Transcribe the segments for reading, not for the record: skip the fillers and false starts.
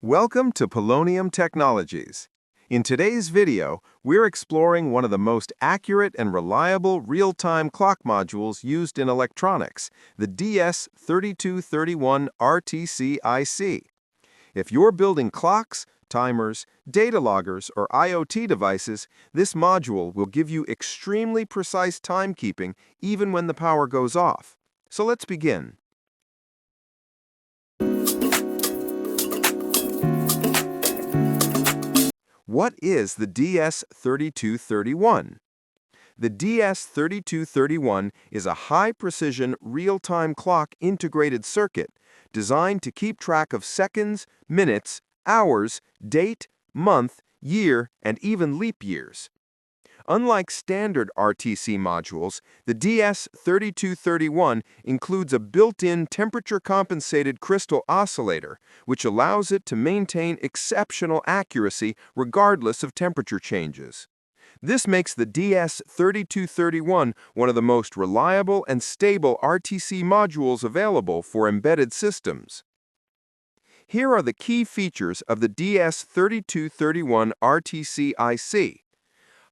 Welcome to Polonium Technologies. In today's video, we're exploring one of the most accurate and reliable real-time clock modules used in electronics, the DS3231 RTC IC. If you're building clocks, timers, data loggers, or IoT devices, this module will give you extremely precise timekeeping even when the power goes off. So let's begin. What is the DS3231? The DS3231 is a high-precision, real-time clock integrated circuit designed to keep track of seconds, minutes, hours, date, month, year, and even leap years. Unlike standard RTC modules, the DS3231 includes a built-in temperature-compensated crystal oscillator, which allows it to maintain exceptional accuracy regardless of temperature changes. This makes the DS3231 one of the most reliable and stable RTC modules available for embedded systems. Here are the key features of the DS3231 RTC IC.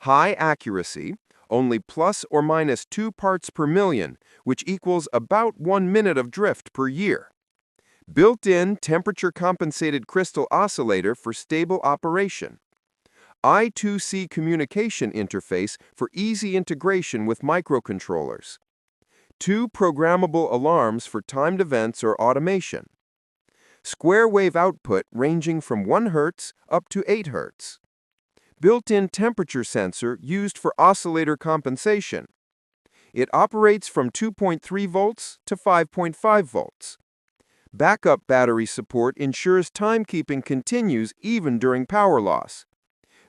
High accuracy, only plus or minus 2 parts per million, which equals about 1 minute of drift per year. Built-in temperature-compensated crystal oscillator for stable operation. I2C communication interface for easy integration with microcontrollers. 2 programmable alarms for timed events or automation. Square wave output ranging from 1 Hz up to 8 Hz. Built-in temperature sensor used for oscillator compensation. It operates from 2.3 volts to 5.5 volts. Backup battery support ensures timekeeping continues even during power loss.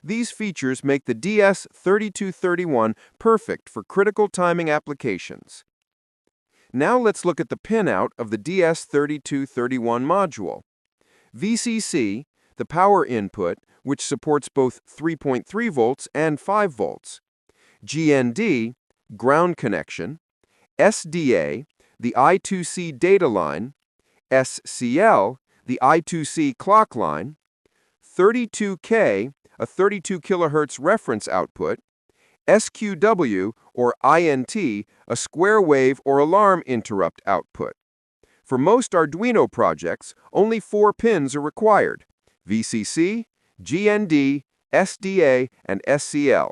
These features make the DS3231 perfect for critical timing applications. Now let's look at the pinout of the DS3231 module. VCC, the power input, which supports both 3.3 volts and 5 volts. GND, ground connection. SDA, the I2C data line. SCL, the I2C clock line. 32K, a 32 kHz reference output. SQW, or INT, a square wave or alarm interrupt output. For most Arduino projects, only 4 pins are required: VCC, GND, SDA, and SCL.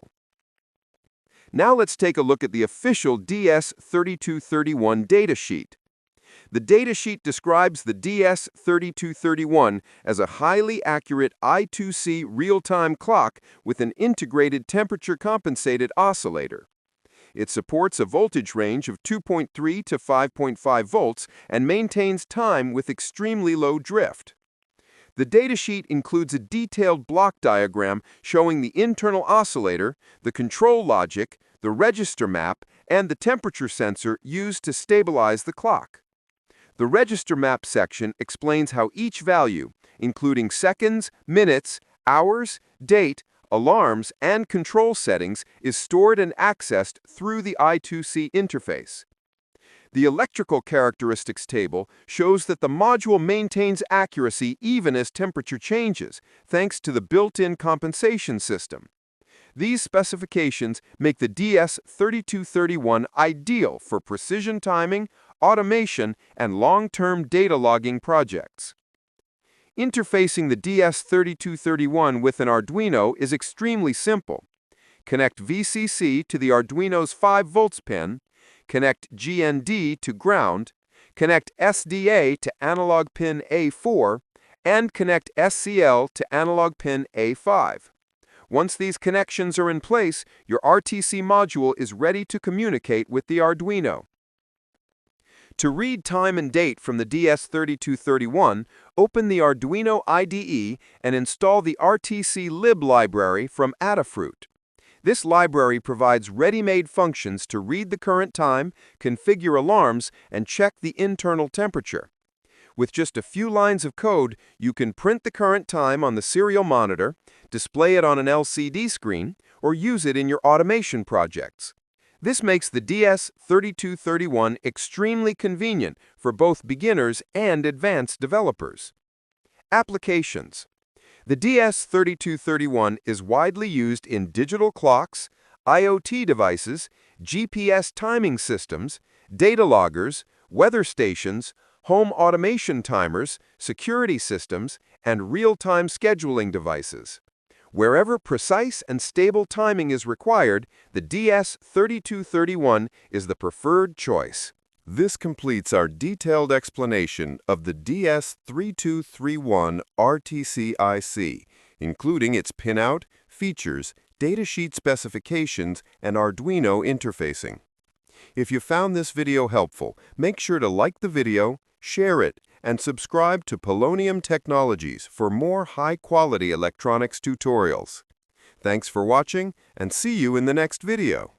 Now let's take a look at the official DS3231 datasheet. The datasheet describes the DS3231 as a highly accurate I2C real-time clock with an integrated temperature-compensated oscillator. It supports a voltage range of 2.3 to 5.5 volts and maintains time with extremely low drift. The datasheet includes a detailed block diagram showing the internal oscillator, the control logic, the register map, and the temperature sensor used to stabilize the clock. The register map section explains how each value, including seconds, minutes, hours, date, alarms, and control settings, is stored and accessed through the I2C interface. The electrical characteristics table shows that the module maintains accuracy even as temperature changes, thanks to the built-in compensation system. These specifications make the DS3231 ideal for precision timing, automation, and long-term data logging projects. Interfacing the DS3231 with an Arduino is extremely simple. Connect VCC to the Arduino's 5 volts pin, connect GND to ground, connect SDA to analog pin A4, and connect SCL to analog pin A5. Once these connections are in place, your RTC module is ready to communicate with the Arduino. To read time and date from the DS3231, open the Arduino IDE and install the RTC lib library from Adafruit. This library provides ready-made functions to read the current time, configure alarms, and check the internal temperature. With just a few lines of code, you can print the current time on the serial monitor, display it on an LCD screen, or use it in your automation projects. This makes the DS3231 extremely convenient for both beginners and advanced developers. Applications. The DS3231 is widely used in digital clocks, IoT devices, GPS timing systems, data loggers, weather stations, home automation timers, security systems, and real-time scheduling devices. Wherever precise and stable timing is required, the DS3231 is the preferred choice. This completes our detailed explanation of the DS3231 RTC IC, including its pinout, features, datasheet specifications, and Arduino interfacing. If you found this video helpful, make sure to like the video, share it, and subscribe to Polonium Technologies for more high-quality electronics tutorials. Thanks for watching, and see you in the next video.